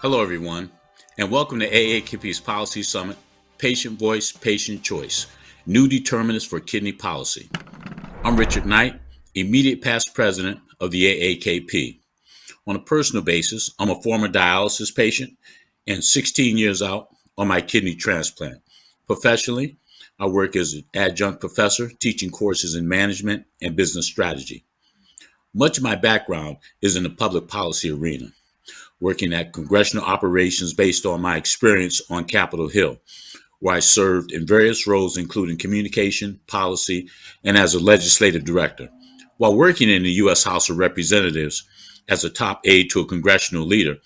Hello, everyone, and welcome to AAKP's Policy Summit, Patient Voice, Patient Choice, New Determinants for Kidney Policy. I'm Richard Knight, Immediate Past President of the AAKP. On a personal basis, I'm a former dialysis patient and 16 years out on my kidney transplant. Professionally, I work as an adjunct professor teaching courses in management and business strategy. Much of my background is in the public policy arena, working at congressional operations based on my experience on Capitol Hill, where I served in various roles, including communication, policy, and as a legislative director. While working in the U.S. House of Representatives as a top aide to a congressional leader,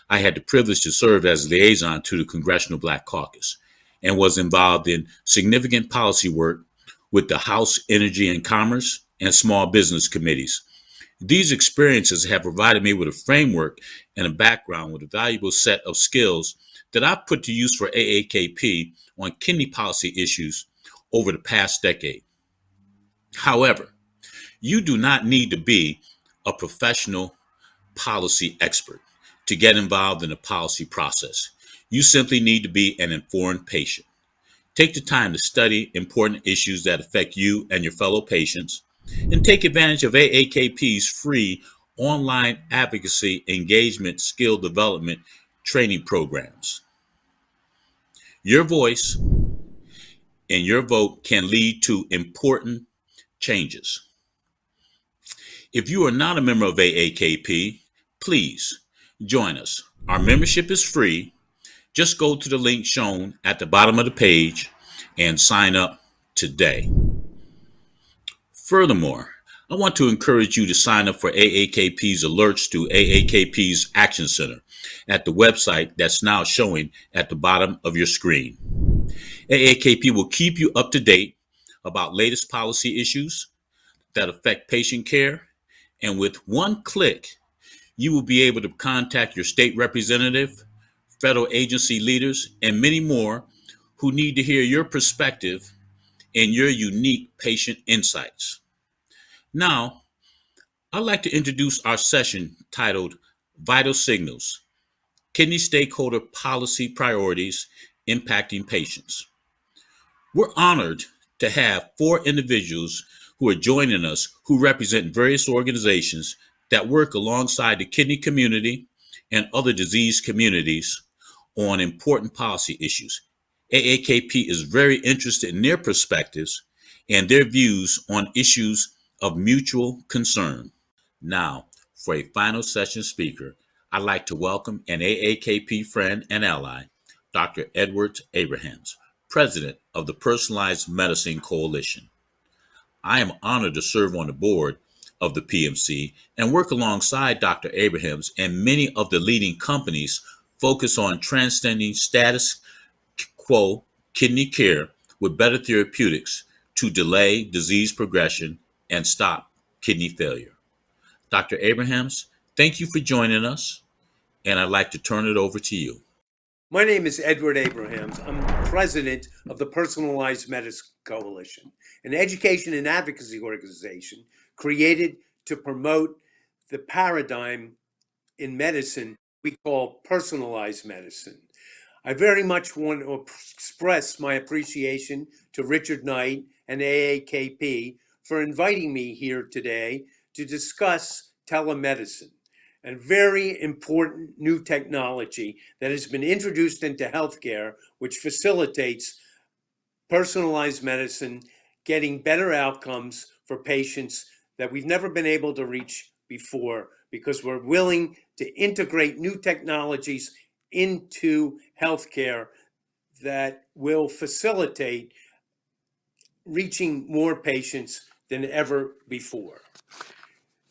I had the privilege to serve as liaison to the Congressional Black Caucus and was involved in significant policy work with the House Energy and Commerce and Small Business Committees. These experiences have provided me with a framework and a background with a valuable set of skills that I've put to use for AAKP on kidney policy issues over the past decade. However, you do not need to be a professional policy expert to get involved in the policy process. You simply need to be an informed patient. Take the time to study important issues that affect you and your fellow patients, and take advantage of AAKP's free online advocacy engagement skill development training programs. Your voice and your vote can lead to important changes. If you are not a member of AAKP, please join us. Our membership is free. Just go to the link shown at the bottom of the page and sign up today. Furthermore, I want to encourage you to sign up for AAKP's alerts to AAKP's Action Center at the website that's now showing at the bottom of your screen. AAKP will keep you up to date about latest policy issues that affect patient care, and with one click, you will be able to contact your state representative, federal agency leaders, and many more who need to hear your perspective and your unique patient insights. Now, I'd like to introduce our session titled Vital Signals, Kidney Stakeholder Policy Priorities Impacting Patients. We're honored to have four individuals who are joining us who represent various organizations that work alongside the kidney community and other disease communities on important policy issues. AAKP is very interested in their perspectives and their views on issues of mutual concern. Now, for a final session speaker, I'd like to welcome an AAKP friend and ally, Dr. Edward Abrahams, President of the Personalized Medicine Coalition. I am honored to serve on the board of the PMC and work alongside Dr. Abrahams and many of the leading companies focused on transcending status quo kidney care with better therapeutics to delay disease progression and stop kidney failure. Dr. Abrahams, thank you for joining us, and I'd like to turn it over to you. My name is Edward Abrahams. I'm president of the Personalized Medicine Coalition, an education and advocacy organization created to promote the paradigm in medicine we call personalized medicine. I very much want to express my appreciation to Richard Knight and AAKP for inviting me here today to discuss telemedicine, a very important new technology that has been introduced into healthcare, which facilitates personalized medicine, getting better outcomes for patients that we've never been able to reach before, because we're willing to integrate new technologies into healthcare that will facilitate reaching more patients than ever before.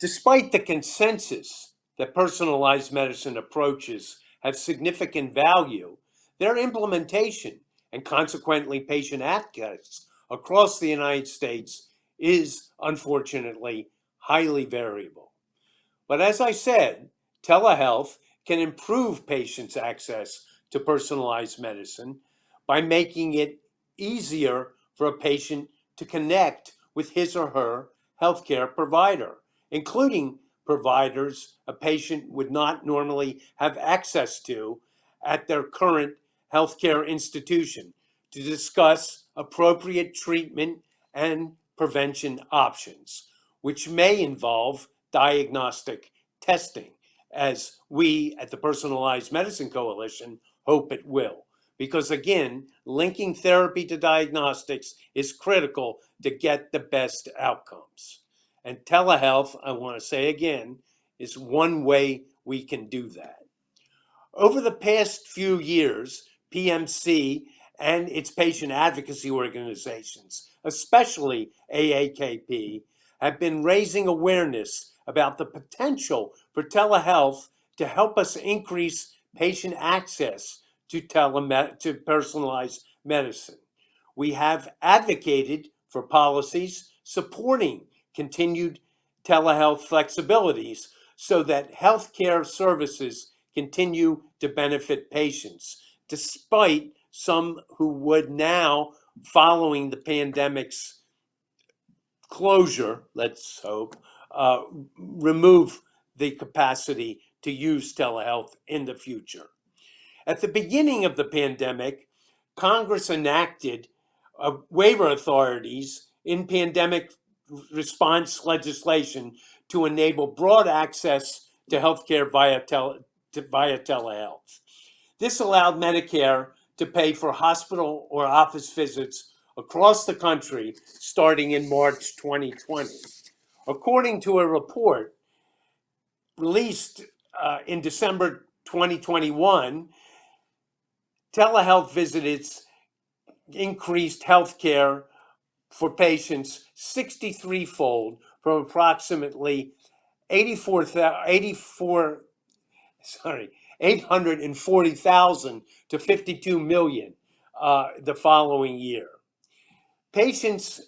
Despite the consensus that personalized medicine approaches have significant value, their implementation and consequently patient access across the United States is unfortunately highly variable. But as I said, telehealth can improve patients' access to personalized medicine by making it easier for a patient to connect with his or her healthcare provider, including providers a patient would not normally have access to at their current healthcare institution to discuss appropriate treatment and prevention options, which may involve diagnostic testing, as we at the Personalized Medicine Coalition hope it will. Because again, linking therapy to diagnostics is critical to get the best outcomes. And telehealth, I want to say again, is one way we can do that. Over the past few years, PMC and its patient advocacy organizations, especially AAKP, have been raising awareness about the potential for telehealth to help us increase patient access to personalized medicine. We have advocated for policies supporting continued telehealth flexibilities so that healthcare services continue to benefit patients, despite some who would now, following the pandemic's closure, let's hope, remove the capacity to use telehealth in the future. At the beginning of the pandemic, Congress enacted waiver authorities in pandemic response legislation to enable broad access to healthcare via telehealth. This allowed Medicare to pay for hospital or office visits across the country starting in March 2020. According to a report released in December 2021, telehealth visits increased healthcare for patients 63-fold from approximately 840,000 to 52 million the following year. Patients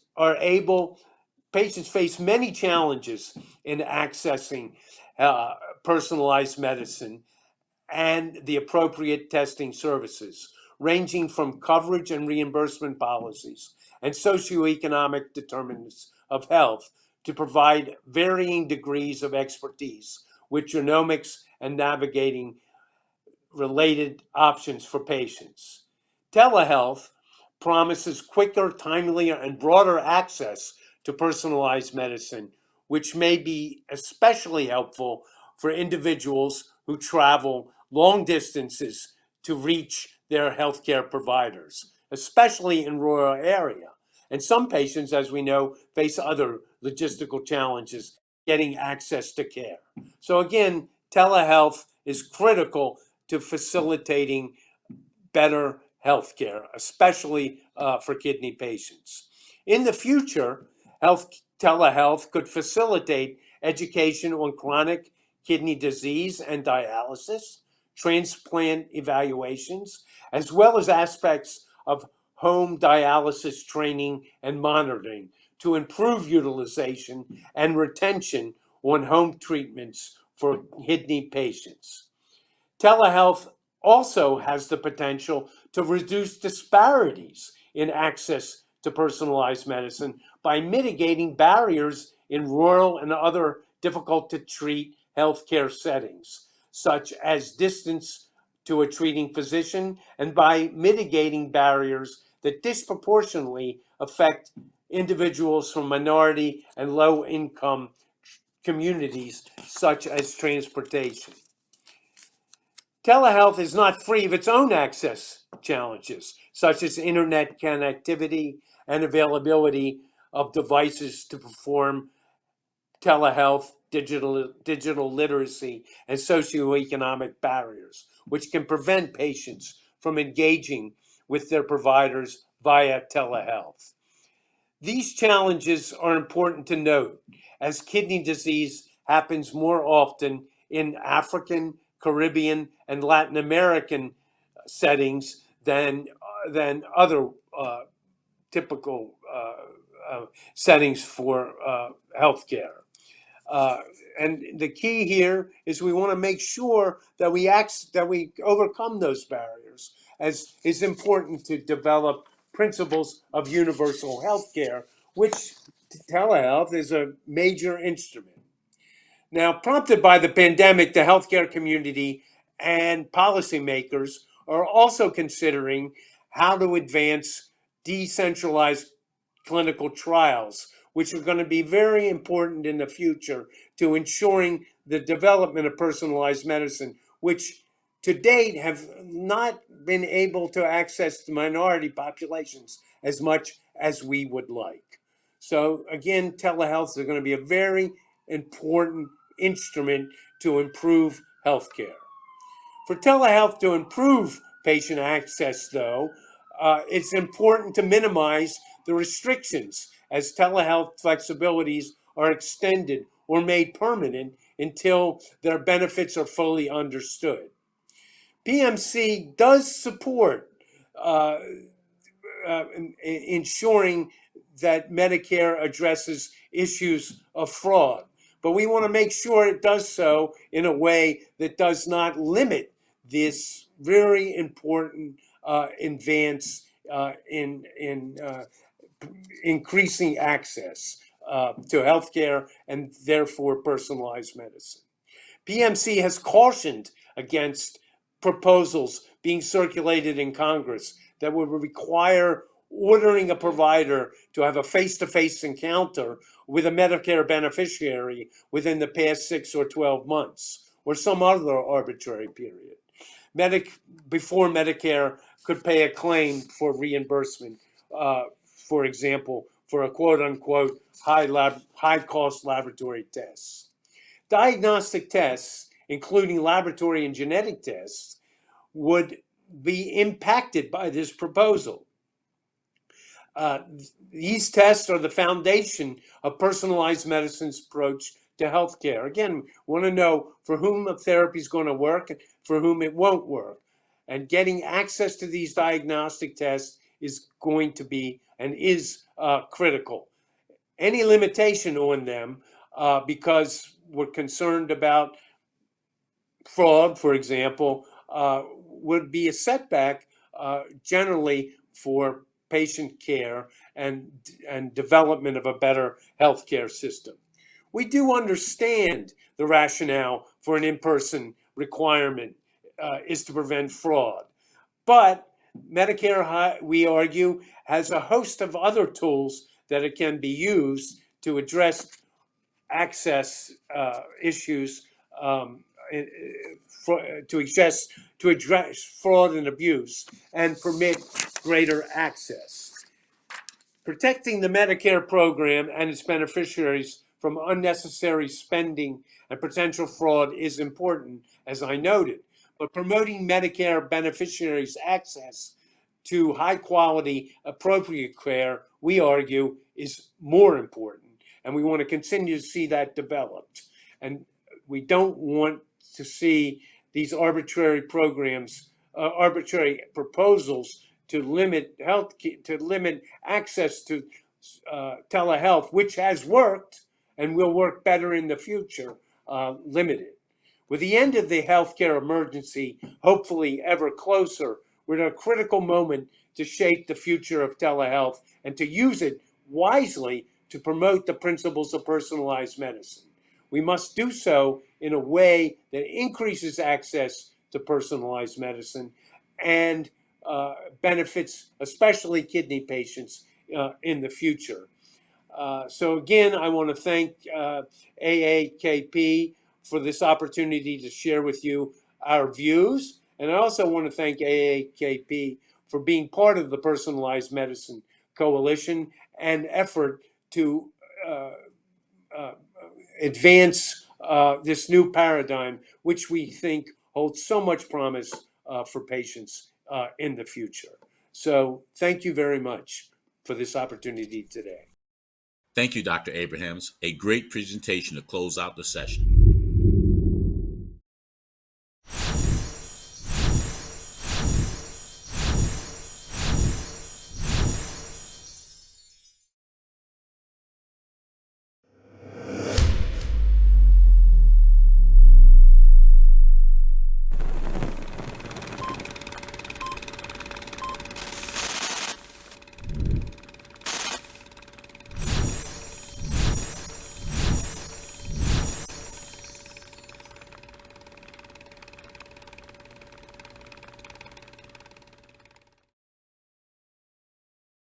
face many challenges in accessing personalized medicine and the appropriate testing services, ranging from coverage and reimbursement policies and socioeconomic determinants of health to provide varying degrees of expertise with genomics and navigating related options for patients. Telehealth promises quicker, timelier, and broader access to personalized medicine, which may be especially helpful for individuals who travel long distances to reach their healthcare providers, especially in rural area. And some patients, as we know, face other logistical challenges getting access to care. So again, telehealth is critical to facilitating better healthcare, especially for kidney patients. In the future, telehealth could facilitate education on chronic kidney disease and dialysis, transplant evaluations, as well as aspects of home dialysis training and monitoring to improve utilization and retention on home treatments for kidney patients. Telehealth also has the potential to reduce disparities in access to personalized medicine by mitigating barriers in rural and other difficult to treat healthcare settings, such as distance to a treating physician, and by mitigating barriers that disproportionately affect individuals from minority and low income communities, such as transportation. Telehealth is not free of its own access challenges, such as internet connectivity and availability of devices to perform telehealth, digital literacy, and socioeconomic barriers, which can prevent patients from engaging with their providers via telehealth. These challenges are important to note, as kidney disease happens more often in African, Caribbean, and Latin American settings than other typical settings for healthcare. And the key here is we want to make sure that we overcome those barriers, as it's important to develop principles of universal health care, which telehealth is a major instrument. Now, prompted by the pandemic, the healthcare community and policymakers are also considering how to advance decentralized clinical trials, which are going to be very important in the future to ensuring the development of personalized medicine, which to date have not been able to access the minority populations as much as we would like. So again, telehealth is going to be a very important instrument to improve healthcare. For telehealth to improve patient access, though, it's important to minimize the restrictions as telehealth flexibilities are extended or made permanent until their benefits are fully understood. PMC does support uh, ensuring that Medicare addresses issues of fraud. But we want to make sure it does so in a way that does not limit this very important advance in increasing access to healthcare and therefore personalized medicine. PMC has cautioned against proposals being circulated in Congress that would require ordering a provider to have a face-to-face encounter with a Medicare beneficiary within the past 6 or 12 months or some other arbitrary period. Before Medicare could pay a claim for reimbursement, for example, for a quote-unquote high-cost laboratory test. Diagnostic tests, including laboratory and genetic tests, would be impacted by this proposal. These tests are the foundation of personalized medicine's approach to healthcare. Again, we want to know for whom a therapy is going to work and for whom it won't work. And getting access to these diagnostic tests is going to be and is critical. Any limitation on them, because we're concerned about fraud, for example, would be a setback generally for patient care and development of a better healthcare system. We do understand the rationale for an in-person requirement is to prevent fraud, but Medicare, we argue, has a host of other tools that it can be used to address access issues, to address fraud and abuse and permit greater access. Protecting the Medicare program and its beneficiaries from unnecessary spending and potential fraud is important, as I noted, but promoting Medicare beneficiaries' access to high quality, appropriate care, we argue, is more important. And we want to continue to see that developed. And we don't want to see these arbitrary programs, arbitrary proposals to limit access to telehealth, which has worked and will work better in the future, limited. With the end of the healthcare emergency, hopefully ever closer, we're at a critical moment to shape the future of telehealth and to use it wisely to promote the principles of personalized medicine. We must do so in a way that increases access to personalized medicine and benefits especially kidney patients in the future. So again, I want to thank AAKP for this opportunity to share with you our views. And I also want to thank AAKP for being part of the Personalized Medicine Coalition and effort to advance this new paradigm, which we think holds so much promise for patients in the future. So thank you very much for this opportunity today. Thank you, Dr. Abrahams. A great presentation to close out the session.